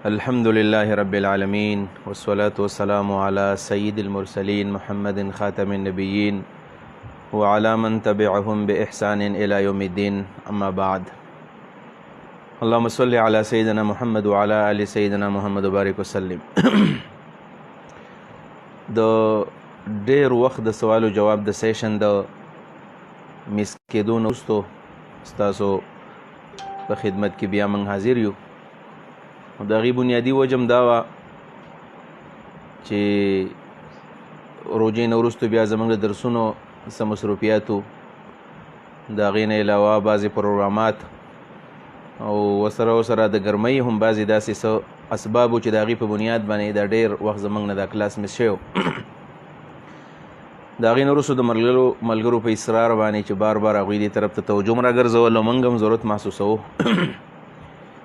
الحمد لله رب العالمين والصلاة والسلام على سيد المرسلين محمد خاتم النبيين وعلى من تبعهم بإحسان إلى يوم الدين أما بعد. اللهم صل على سيدنا محمد وعلى آل سيدنا محمد وبارك وسلم. د ډیر وخت د سوال او جواب د سیشن د میس کېدو نه وروسته ستاسو په خدمت کې بیا موږ حاضر یو. د هغې بنیادي وجه دا وه چې روژې نه وروسته بیا زموږ د درسونو څه مصروفیات وو، د هغې نه علاوه بعضې پروګرامات او ورسره د ګرمۍ هم بعضې داسې څه اسباب وو چې د هغې په بنیاد باندې دا ډېر وخت زموږ نه دا کلاس مس شوی و. د هغې نه وروسته د ملګرو په اصرار باندې چې بار بار هغوی دې طرف ته توجه م راګرځول او موږ هم ضرورت محسوسوو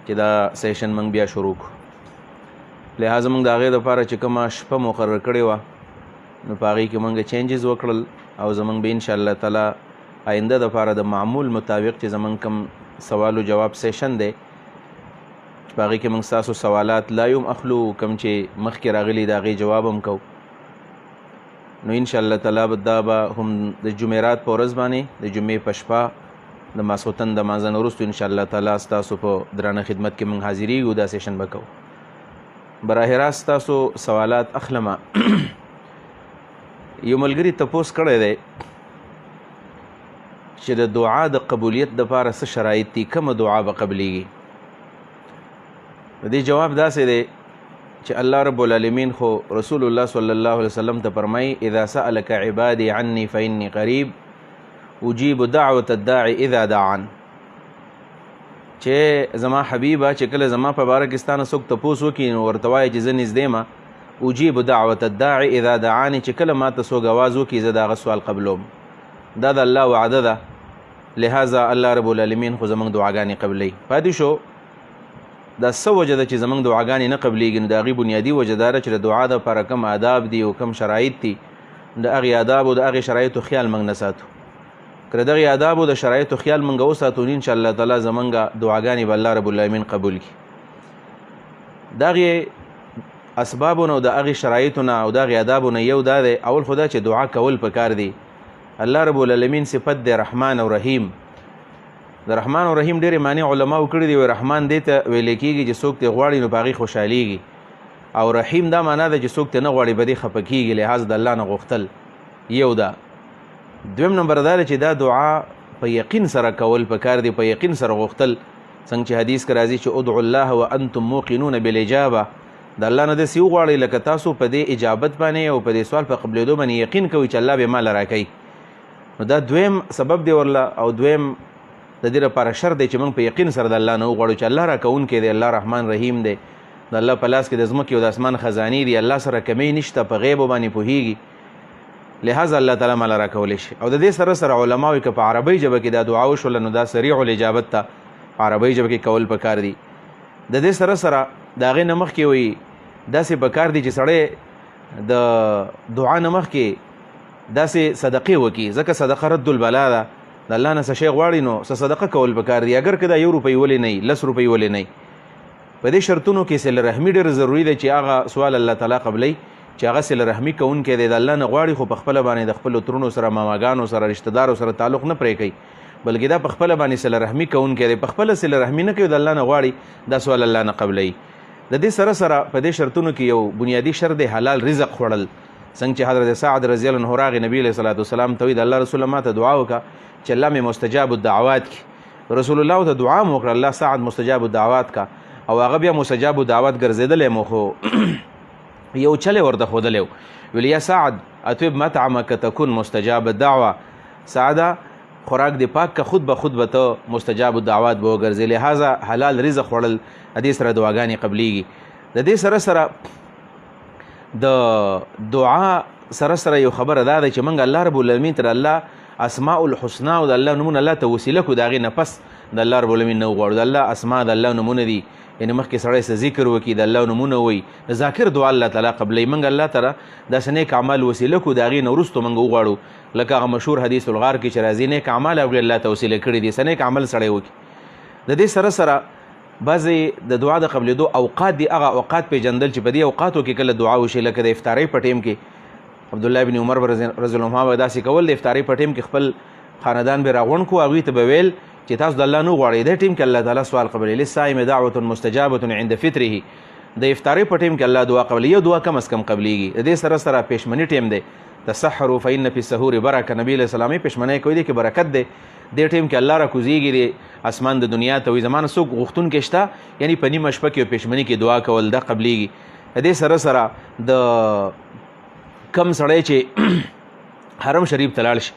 چې دا سیشن موږ بیا شروع کړو. لہذا موږ د هغې دپاره چې کومه شپه مقرر کړې وه نو په هغې کې موږ چینجز وکړل او زموږ به انشاءالله تعالی آینده دپاره د معمول مطابق چې زموږ کوم سوال و جواب سیشن دی په هغې کې موږ ستاسو سوالات لا یم اخلو، کوم چې مخکې راغلي د هغې جواب هم کوو. نو انشاءالله تعالی دا به هم د جمعرات په ورځ باندې د جمعې په شپه د ماسخوتن د مانځه نه وروسته انشاءالله تعالی ستاسو په درانه خدمت کې موږ حاضرېږو، دا سیشن به کوو. براه راست ستاسو سوالات اخلمه. یو ملګري تپوس کړی دی چې د دعا د قبولیت دپاره څه شرایط دي، کومه دعا به قبلیږي؟ د دې جواب داسې دی چې الله رب العالمین خو رسول الله صلی الله علیه وسلم ته فرمایي اذا سألك عبادي عني فإني قریب اجیب دعوة الداعي اذا دعان، چې زما حبیبه چې کله زما په باره کې ستانه څوک تپوس وکړي نو ورته وایه چې زه نږدې یم، اجیب دعوة الداعي اذا دعاني، چې کله ما ته څوک آواز وکړي زه د هغه سوال قبلوم. دا د الله وعده ده، لہذا الله رب العالمین خو زموږ دعاګانې قبلوي. پاتې شو دا څه وجه ده چې زموږ دعاګانې نه قبلیږي؟ نو د هغې بنیادي وجه دا ده چې د دعا دپاره کم آداب دي او کم شرایط دي، د هغې آداب او د هغې شرایطو خیال موږ نه ساتو. که د دغې آداب او د شرایطو خیال موږ وساتو نو انشاءالله تعالی زموږ دعاګانې به الله رب العالمین قبول کړي. د هغې اسبابو نه او د هغې شرایطو نه او د هغې آدابو نه یو دا دی، اول خو دا چې دعا کول پکار دی. الله رب العالمین صفت دی رحمان او رحیم. د رحمان او رحیم ډېرې معنی علماو کړي دي. رحمان دې ته ویلی کېږي چې څوک ترې غواړي نو په هغې خوشحالېږي، او رحیم دا معنا ده چې څوک ترې نه غواړي په دې خفه کېږي، لحاظ د الله نه غوښتل یو ده. دویم نمبر دا چې دا دعا په یقین سره کول پکار دی، په یقین سره غوښتل. څنګه چې حدیث کې راځي چې ادعوا الله وانتم موقنون بالاجابه، د الله نه داسې وغواړئ لکه تاسو په دې اجابت باندې او په دې سوال په قبلېدو باندې یقین کوئ چې الله به ماله راکوي. نو دا دویم سبب دی ورله. او دویم د دې لپاره شرط دی چې موږ په یقین سره د الله نه وغواړو چې الله راکوونکی دی، الله رحمان رحیم دی، د الله په لاس کې د ځمکې او د اسمان خزانې دي، الله سره کمی نشته، په غیبو باندې پوهېږي، لہذا الله تعالی ماله راکولی شي. او د دې سره سره علما وایي که په عربۍ ژبه کې دا دعا وشوله نو دا سریع الاجابت ته عربۍ ژبه کې کول پکار دي. د دې سره سره د هغې نه مخکې وایي داسې پکار دي چې سړی د دعا نه مخکې داسې صدقې وکړي، ځکه صدقه رد البلا ده. د الله نه څه شی غواړي نو څه صدقه کول پکار دي، اگر که دا 1 روپۍ ولې نه وي، 10 روپۍ ولې نه وي. په دې شرطونو کې صله رحمي ډېر ضروري دی چې هغه سوال الله تعالی قبلوي، چې هغه صله رحمي کوونکی دی، د الله نه غواړي خو په خپله باندې د خپلو ترونو سره، ماماګانو سره، رشته دارو سره تعلق نه پرې کوي، بلکې دا په خپله باندې صله رحمي کوونکی دی، په خپله صله رحمي نه کوي، د الله نه غواړي، دا سوال الله نه قبلوي. د دې سره سره په دې شرطونو کې یو بنیادي شرط دی حلال رزق خوړل. څنګه چې حضرت سعد رضی الله عنه راغی نبی علیه صلات وسلام ته وایي د الله رسوله ما ته دعا وکړه چې الله مې مستجاب الدعوات کړي. رسول الله ته دعا مو وکړه، الله سعد مستجاب الدعوات کا، او هغه بیا مستجاب الدعوات ګرځېدلی مو، خو یو چلی ورته ښودلی و، ویل یا سعد اطیب مطعمک تکون مستجاب الدعوه، سعده خوراک دې پاک که خود به ته مستجاب الدعوات به وګرځې. لہذا حلال رزق خوړل د دې سره دعاګانې قبلیږي. د دې سره سره د دعا سره سره یو خبره دا ده چې موږ الله رب العالمین تر الله اسماء الحسنا او د الله نومونه الله ته وسیله کړو، د هغې نه پس د الله رب العالمین نه وغواړو. د الله اسماء د الله نومونه دي، یعنې مخکې سړی څه ذکر وکړي د الله نومونه وایي، د ذاکر دعا الله تعالی قبلوي. موږ الله تعالی داسې نیک اعمال وسیله کړو، د هغې نه وروسته موږ وغواړو، لکه هغه مشهور حدیث الغار کې چې راځي نیک اعمال هغوی الله ته وسیله کړي دي، څه نیک عمل سړی وکړي. د دې سره سره بعضې د دعا د قبلېدو اوقات دي، هغه اوقات پیژندل چې په دې اوقاتو کې کله دعا وشي. لکه د افطارۍ په ټیم کې عبدالله بن عمر رضی الله عنهما به داسې کول، د افطارۍ په ټیم کې خپل خاندان به راغونډ کړو، هغوی ته به ویل چې تاسو د الله نه وغواړئ، دې ټیم کې الله تعالی سوال قبلوي. للصائم دعوة مستجابة عند فطره، د افطارۍ په ټیم کې الله دعا قبلوي، یو دعا کم از کم قبلیږي. د دې سره سره پېشمني ټیم دی، تسحروا فإن فی السحور برکه، نبی علیه السلام یې پېشمنۍ کوي دی کې برکت دی. دې ټیم کې الله را کوزیږي د اسمان د دنیا ته، وایي زمانه څوک غوښتونکی شته، یعنی په نیمه شپه کې پېشمني کې دعا کول دا قبلیږي. د دې سره سره د کم سړی چې حرم شریف ته لاړ شي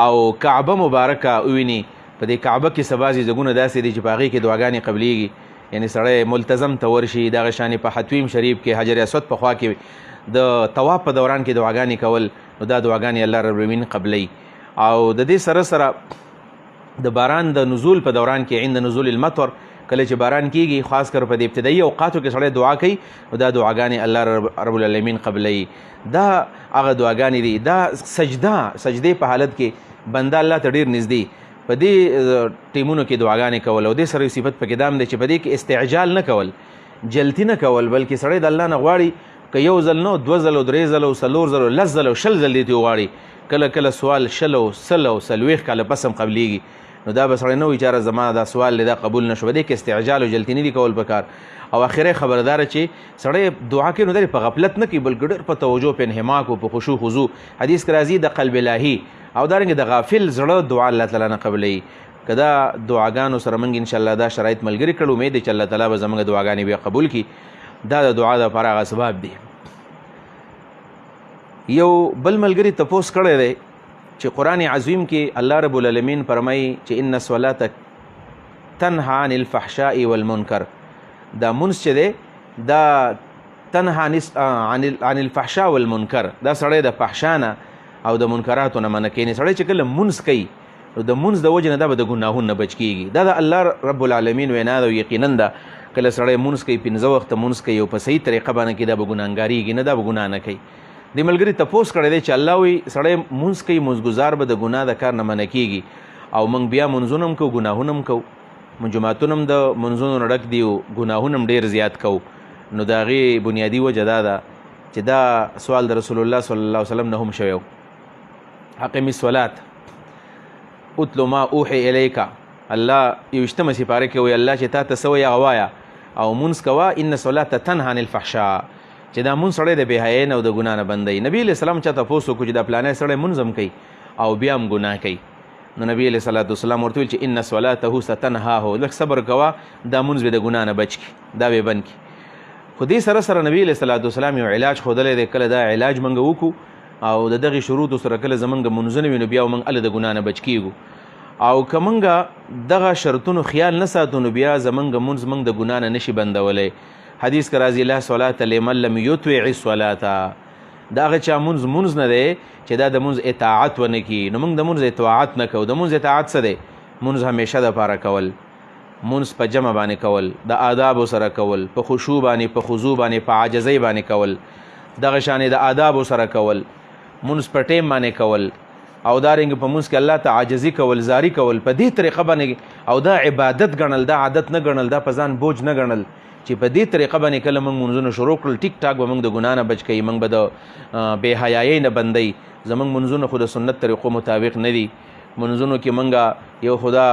او کعبه مبارکه وویني، په دې کعبه کې څه بعضې ځایونه داسې دي چې په هغې کې دعاګانې قبلیږي. یعنی سړی ملتزم ته ورشي، دغه شانې په حتویم شریف کې حجر اسود په خوا کې د طواف په دوران کې دعاګانې کول، نو دا دعاګانې الله رب العالمین قبلوي. او د دې سره سره د باران د نزول په دوران کې عند نزول المطر، کله چې باران کیږي خاص کر په د ابتدایي اوقاتو کې سړی دعا کوي، او دا دعاګانې الله رب العالمین قبلوي. دا هغه دعاګانې دي. دا سجدې په حالت کې بنده الله ته ډېر نږدې، په دې ټیمونو کې دعاګانې کول. او دې سره یو صفت پکې دام دی چې په دې کې استعجال نه کول، جلتی نه کول، بلکې سړی د الله نه غواړي که یو ځل نو، دوه ځلو، درې ځلو، څلور ځلو، لس ځلو، شل ځل دې وغواړي. کله کله سوال شلو، سلو، څلوېښت کاله پس هم قبلیږي. نو دا به سړی نه وایي چې زما دا سوال دی دا قبول نه شو. په دې کې استعجال او جلتی نه دي کول پکار. او اخره خبردار چې سړی دعا کوي نو دا په غفلت نه کوي، بلکې ډېر په توجه، په انحماق او په خشوع خضوع. حدیث کې راځي د قلب الهي او دارنګه د غافل زړه دعا الله تعالی نه قبلوي. که دا دعاګانو سره موږ انشاءالله دا شرایط ملګري کړو، امید دی چې الله تعالی به زموږ دعاګانې بیا قبول کړي. دا د دعا دپاره هغه اسباب دي. یو بل ملګري تپوس کړی دی چې قرآن عظیم کې الله رب العالمین فرمایي چې ان الصلاة تنهى عن الفحشاء والمنکر. دا منځ چې دی دا تنهى عن الفحشاء والمنکر، دا سړی د فحشا نه او د منکراتو نه منع کوي. سړی چې کله منځ کوي نو د منځ د وجې نه دا به د ګناهونو نه بچ کېږي. دا د الله رب العالمین وینا ده. یقینا ده کله سړی منځ کوي، 15 وخته منځ کوي او په صحیح طریقه باندې کې دا به ګناهګارېږي نه، دا به ګناه نه کوي. دې ملګري تپوس کړی دی چې الله وایي سړی منځ کوي، منځګزار به د ګناه د کار نه منع کېږي. او موږ بیا منځونه هم کوو، ګناهونه هم کوو، جوماتونه هم د منځونو نه ډک دي او ګناهونه هم ډېر زیات کوو. نو د هغې بنیادي وجه دا ده چې دا سوال د رسول الله صلی الله علیه وسلم نه هم شوی و. اقم الصلاة اتلو ما اوحی الیک. الله 21مه سپاره کې وایي الله چې تا ته څه وایي هغه وایه او مونځ کوه. ان الصلاة تنهى عن الفحشاء، چې دا مونځ سړی د بېحیایۍ نه او د ګناه نه بندوي. نبي علیه السلام چا تپوس وکړو چې دا پلانی سړی مونځ هم کوي او بیا هم ګناه کوي. نو نبی علیه الصلاة والسلام ورته ویل چې ان صلاته ستنهاه، لږ صبر کوه، دا مونځ به د ګناه نه بچ کړي، دا به بند کړي. خو دې سره سره نبی علیه الصلاة والسلام یو علاج ښودلی دی. کله دا علاج موږ وکړو او د دغې شروطو سره کله زمونږ منځونه وي نو بیا موږ هله د ګناه نه بچ کېږو. او که موږ دغه شرطونو خیال نه ساتو نو بیا زمونږ منځ موږ د ګناه نه نشي بندولی. حدیث کې راځي لا صلاة لمن لم یطوع الصلاة، د هغه چا منځ نه دی چې دا د منځ اطاعت ونه کړي. نو موږ د منځ اطاعت نه کوو. د منځ اطاعت څه دی؟ منځ همیشه دپاره کول، منځ په جمع باندې کول، د آدابو سره کول، په خشوع باندې، په خضوع باندې، په عاجزۍ باندې کول، دغه شانې د آدابو سره کول، منځ په ټیم باندې کول، او دارنګه په منځ کې الله ته عاجزي کول، زاری کول په دې طریقه باندې. او دا عبادت ګڼل، دا عادت نه ګڼل، دا په ځان بوج نه ګڼل چې په دې طریقه باندې کله موږ منځونه شروع کړل ټیک ټاک به موږ د ګناه نه بچ کوي، موږ به د بېحیایۍ نه بندوي. زموږ منځونه خو د سنت طریقو مطابق نه دي. منځونو کې موږ یو خدا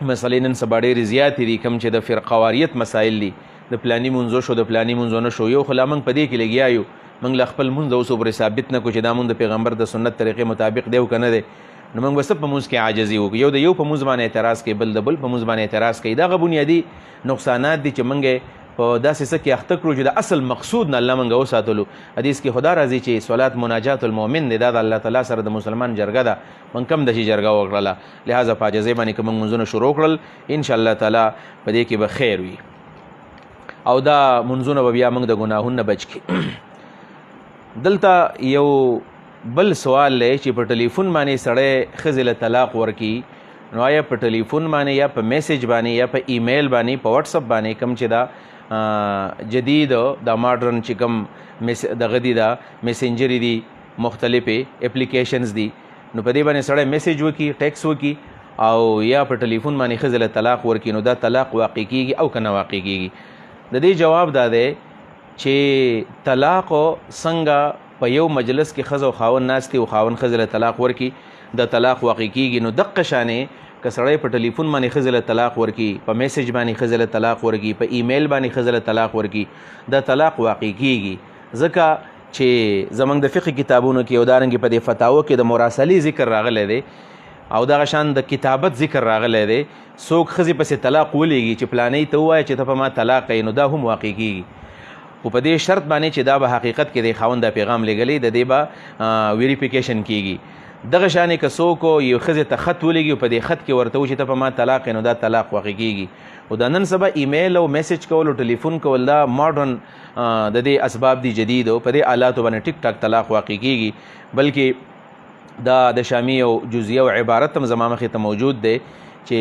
مسلې نن سبا ډېرې زیاتې دي، کوم چې د فرقواریت مسایل دي، د پلاني منځو شو، د پلاني منځو نه شو. یو خو لا موږ په دې کې لګیا یو، موږ له خپل منځ اوس پورې ثابت نه کړو چې دا مونږ د پیغمبر د سنت طریقې مطابق دی او که نه دی. نو موږ به څه په منځ کې عاجزي وکړو، یو د یو په منځ باندې اعتراض کوي، بل د بل په منځ باندې اعتراض کوي. دغه بنیادي نقصانات دي چې موږ په داسې څه کې اخته کړو چې د اصل مقصود نه الله موږ وساتلو. حدیث کې خدا راځي چې صلات مناجات المؤمن دی، دا د الله تعالی سره د مسلمان جرګه ده. موږ کم داسې جرګه وکړله، لهذا په عاجزۍ باندې که موږ منځونه شروع کړل انشاءالله تعالی په دې کې به خیر وي او دا منځونه به بیا موږ د ګناهونو نه بچ کړي. دلته یو بل سوال دی چې په ټلیفون باندې سړی ښځې له طلاق ورکي، نو آیا په ټلیفون باندې یا په میسیج باندې یا په ایمیل باندې په واتس اپ باندې کوم چې دا جدید دا ماډرن چې کوم دغه دي دا میسنجر دي، مختلفې اپلیکیشنز دي، نو په دې باندې سړی میسیج وکړي، ټیکس وکړي او یا په ټلیفون باندې ښځې له طلاق ورکړي نو دا طلاق واقع کیږي او که نه واقع کیږي. د دې جواب دا دی چې طلاق څنګه په یو مجلس کې ښځه او خاوند ناست دي او خاوند ښځې له طلاق ورکړي د طلاق واقع کیږي، نو دقه شانې که سړی په ټلیفون باندې ښځې له طلاق ورکړي، په میسج باندې ښځې له طلاق ورکړي، په ایمیل باندې ښځې له طلاق ورکړي، دا طلاق واقع کیږي. ځکه چې زمونږ د فقه کتابونو کې او دارنګې په دې فتاوو کې د مراسلې ذکر راغلی دی او دغه شان د کتابت ذکر راغلی دی. څوک ښځې پسې طلاق ولیږي چې پلانۍ ته ووایه چې ته په ما طلاق کوي، نو دا هم واقع کیږي، خو په دې شرط باندې چې دا به حقیقت کې د خاوند دا پیغام لګلی د دې به ویریفیکیشن کیږي. دغه شانې که څوک یو ښځې ته خط ولیږي په دې خط کې ورته و چې ته په ما طلاق نو دا طلاق واقع کیږي. خو دا نن سبا ایمیل او میسج کول او ټلیفون کول دا ماډرن د دې اسباب دي جدید او په دې آلاتو باندې ټیک ټاک طلاق واقع کیږي. بلکې دا د شامی او جزئیه او عبارت هم زما مخې ته موجود دی چې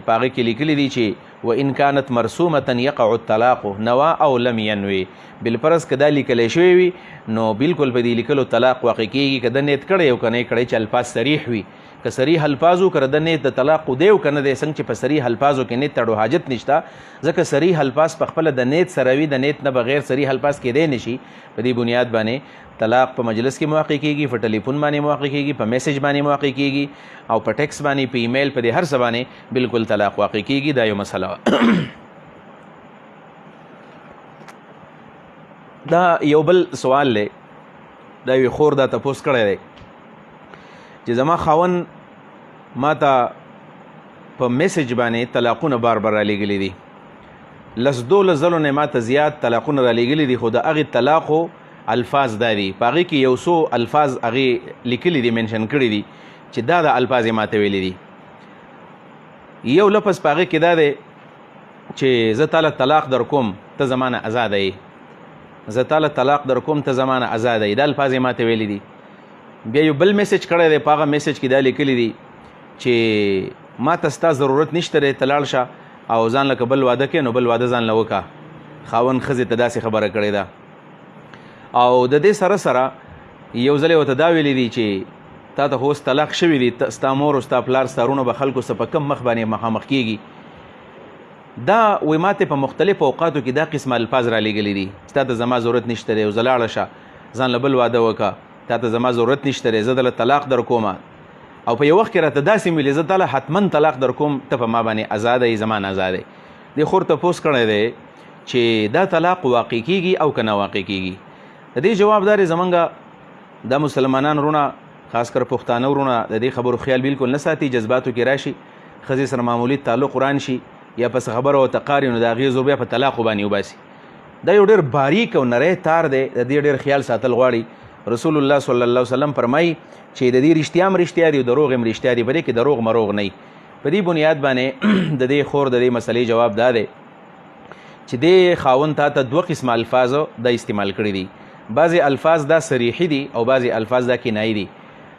په هغې کې لیکلي دي چې وان كانت مرسومه يقع الطلاق نوا او لم ينوي. بالفرض که دا لیکلی شوی وي نو بالکل په دې لیکلو طلاق واقع کیږي که د نیت کړی او که نه کړی چې الفاظ صریح وي. که صریح الفاظو که د نیت د طلاق دی او که نه دی، څنګه چې په صریح الفاظو کې نیت تړو حاجت نشته، ځکه صریح الفاظ په خپله د نیت سره وي، د نیت نه بغیر صریح الفاظ کېدی نشي. په دې بنیاد باندې طلاق په مجلس کې موقع کیږي، په ټلیفون باندې موقع کیږي، په میسج باندې موقع کیږي او په ټیکس باندې، په ایمیل، په دې هر څه باندې بالکل طلاق واقع کیږي. دا یو مسله. دا یو بل سوال دی، دا یو خور دا تپوس کړی دی چې زما خاوند ما ته په میسج باندې طلاقونه بار بار رالیږلي دي، 12 ځلو نه ما ته زیات طلاقونه رالیږلي دي، خو د هغې طلاقو الفاظ دا دي، په هغې کې یو څو الفاظ هغې لیکلي دي، منشن کړي دي چې دا د الفاظ یې ما ته ویلي دي. یو لفظ په هغې کې دا دی چې زه تاله طلاق در کوم ته زمانه آزاده یې، زه تاله طلاق در کوم ته زمانه آزاده یې، دا الفاظ یې ما ته ویلي دي. بیا یو بل میسج کړی دی، په هغه میسج کې دا لیکلي دي چې ما ته ستا ضرورت نشته دی، ته لاړ شه او ځان لکه بل واده کې نو بل واده ځان له وکړه. خاوند ښځې ته داسې خبره کړې ده. او د دې سره سره یو ځل یې ورته دا ویلي دي چې تا ته خو اوس طلاق شوي دي، ستا مور او ستا پلار ستا وروڼه به خلکو څه په کم مخ باندې مخامخ کېږي. دا وایي ما ته په مختلفو اوقاتو کې دا قسم الفاظ رالیږلي دي، ستا ته زما ضرورت نشته دی او زه لاړه شه ځان له بل واده وکړه، تا ته زما ضرورت نشته دی، زه دله طلاق در کومه. او په یو وخت کې راته داسې ویلې زه تاله حتما طلاق در کوم، ته په ما باندې آزاده یې، زما نه آزاده یې. دې خور تپوس کړی دی چې دا طلاق واقع کیږي او که نه واقع کیږي. د دې جواب دا دی زمونږ دا مسلمانان وروڼه، خاص کر پښتانه وروڼه د دې خبرو خیال بالکل نه ساتي، جذباتو کې راشي، ښځې سره معمولي تعلق وران شي یا پس خبره ورته قاري نو د هغې زور بیا په طلاقو باندې وباسي. دا یو ډېر باریک او نری تار دی، د دې ډېر خیال ساتل غواړي. رسول الله صلی الله علیه وسلم فرمایي چې د دې رښتیا هم رښتیا دي او دروغ هم رښتیا دي، په دې کې دروغ مروغ نه وي. په دې بنیاد باندې د دې خور د دې مسلې جواب دا دی چې دې خاوند تا ته 2 قسم الفاظ دا استعمال کړي دي. بعضې الفاظ دا صریحي دي او بعضې الفاظ دا کنایي دي.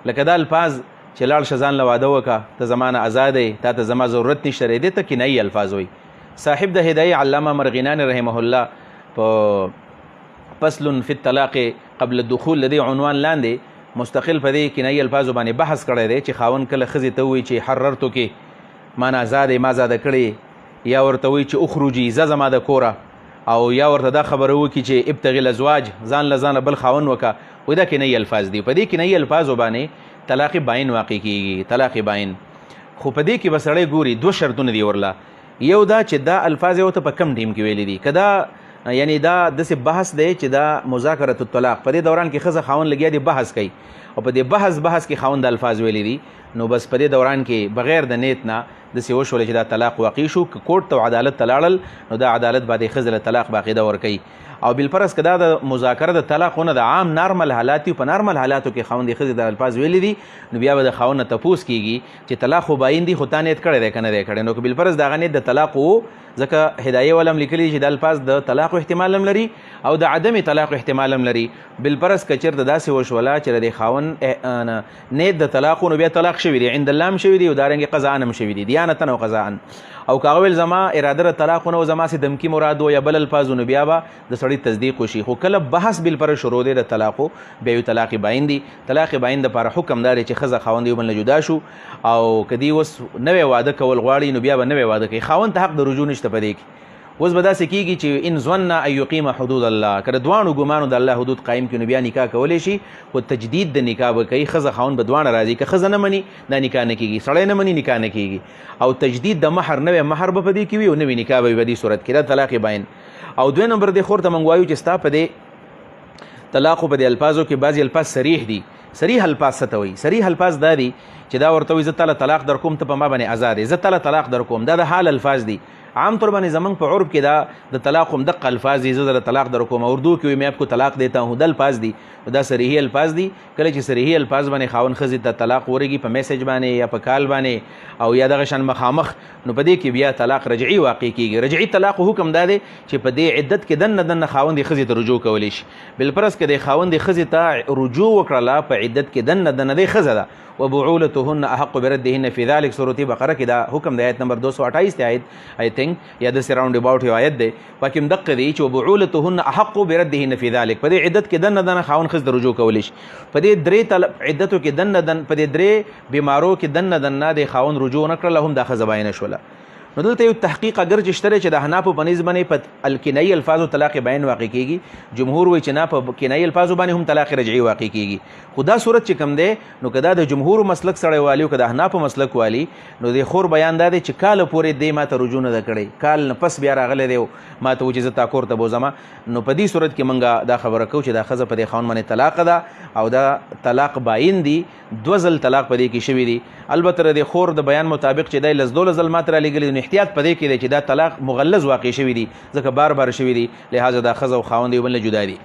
لکه دا الفاظ چې لاړ شه ځان له واده وکړه، ته زما نه آزاده یې، تا ته زما ضرورت نشته دی، دې ته کنایي الفاظ وایي. صاحب د هدایه علامه مرغینانی رحمه الله په فصل فی الطلاق قبل الدخول لدی عنوان لاندې مستقل په دې کنایي الفاظو باندې بحث کړی دی چې خاوند کله ښځې ته ووایي چې حررتو کې ما نه آزادې، ما آزاده کړې، یا ورته وایي چې اخرجي ځه زما د کوره، او یا ورته دا خبره وکړي چې ابتغي الازواج ځان له ځانه بل خاوند وکړه. وایي دا کنایي الفاظ دي. په دې کنایي الفاظو باندې طلاق باین واقع کیږي، طلاق باین. خو په دې کې به سړی ګوري 2 شرطونه دي ورله. یو دا چې دا الفاظ یې ورته په کم ټیم کې ویلي دي، که دا یعنی دا داسې بحث دی چې دا مذاکرة الطلاق په دې دوران کې ښځه خاوند لګیا دی بحث کوي او په دې بحث کې خاوند الفاظ ویلي دي، نو بس په دې دوران کې بغیر د نیت نه داسې وشوله چې دا طلاق واقع شو. که کورټ ته عدالت ته لاړل نو دا عدالت باندې ښځه له طلاق باقاعده ورکوي. او بالفرض که دا د مذاکره د طلاقونه د عام نارمل حالات په نارمل حالاتو کې خاوند ښځې د الفاظ ویلي دي، نو بیا به د خاوند نه تپوس کیږي چې طلاق خو باین دي، خو تا نیت کړی دی که نه دی کړی. نو که بالفرض د هغه نیت د طلاق و، ځکه هدایه ولم لیکلي چې د الفاظ د طلاق احتمال هم لري او د عدم طلاق احتمال هم لري. بالفرض که چېرته داسې وشوله چې د خاوند نیت د طلاق نو بیا طلاق شوی دی عند الله هم شوی دی او دارنګې قضاء هم شوی دی دیانتا او قضاء او که ویل زما اراده طلاق نه او زما سي دمکی مراد و یا بل الفاظ نو بیا به د سړی تصدیق وشي خو کله بحث بل پر شروع دی د طلاقو بیا یو طلاق باین دی طلاق باین د پر حکم دار چې خزه خاوند یو بل جدا شو او کدی وس نوې واده کول غواړي نو بیا به نوې واده کوي خاوند ته حق د رجوع نشته پدې کې اوس به داسې کېږي چې ان ظن ان یقیم حدود الله که د دواړو ګمانو د الله حدود قایم کړي نو بیا نکاح کولی شي خو تجدید د نکاح به کوي ښځه خاوند به دواړه راځي که ښځه نه مني دا نکاح نه کېږي سړی نه مني نکاح نه کېږي او تجدید د مهر نوی مهر به په دې کې وي او نوی نکاح به وي په دې صورت کې دا طلاق باین او دوی نمبر د خور ته موږ وایو چې ستا په دې طلاقو په دې الفاظو کې بعضې الفاظ صریح دي صریح الفاظ څه ته وایي صریح الفاظ دا دي چې دا ورته وایي زه تاله طلاق در کوم ته په ما باندې ازاد یې زه تاله طلاق در کوم دا د حال الفاظ دي عام طور باندې زمنګ په عرب کې دا د طلاق هم دقه الفاظ دي زه د طلاق در کوم اردو کې میں آپ کو طلاق دیتا ہوں د الفاظ دي دا صریحي الفاظ دي کله چې صریحي الفاظ باندې خاوند ښځې ته طلاق ورګي په میسج باندې یا په کال باندې او یا دغه شان مخامخ نو په دې کې بیا طلاق رجعي واقع کیږي رجعي طلاق حکم دا دی چې په دې عدت کې دنه خاوند ښځې ته رجوع کولی شي بلپرس کې د خاوند ښځې ته رجوع وکړله په عدت کې دنه دی ښځه ده وبعولتهن احق بردهن في ذلك سورة بقره کې دا حکم د آیت نمبر 228 آیت آی تھنک یا د راوند اباوټ یو آیت دی پکې دقه دی چې وبعولتهن احق بردهن في ذلك په دې عدت کې دنه خاوند ښځې ته رجوع کولی شي په دې درې عدتو کې دنه په دې درې بیمارو کې دنه د خاوند رجوع نه کړله هم دا ښځه باینه شوله نو دلته یو تحقیق اگر چې شته چې د احنافو په نسبت باندې په الکنایي الفاظو طلاق باین واقع کیږي جمهور وایي چې نه په کنایي الفاظو باندې هم طلاق رجعي واقع کیږي خو دا صورت چې کم دی نو که دا د جمهور مسلک سړی والی او که د احنافو مسلک والی نو د خور بیان دا دی چې کاله پورې دی ما ته رجوع نه ده کړی کال نه پس بیا راغلی دی ما ته و چې زه تا کور ته بوځم نو په دې صورت کې موږ دا خبره کوو چې دا ښځه په دې خاوند باندې طلاق ده او دا طلاق باین دی دوه ځل طلاق په دې کې شوي دي البته د خور د بیان مطابق چې دی لس دولس ځل ما ته رالیږلي احتیاط په دې کې دی چې دا طلاق مغلظ واقع شوي دي ځکه بار بار شوي دي لہذا دا ښځه او خاوند یو بل نه جدا دي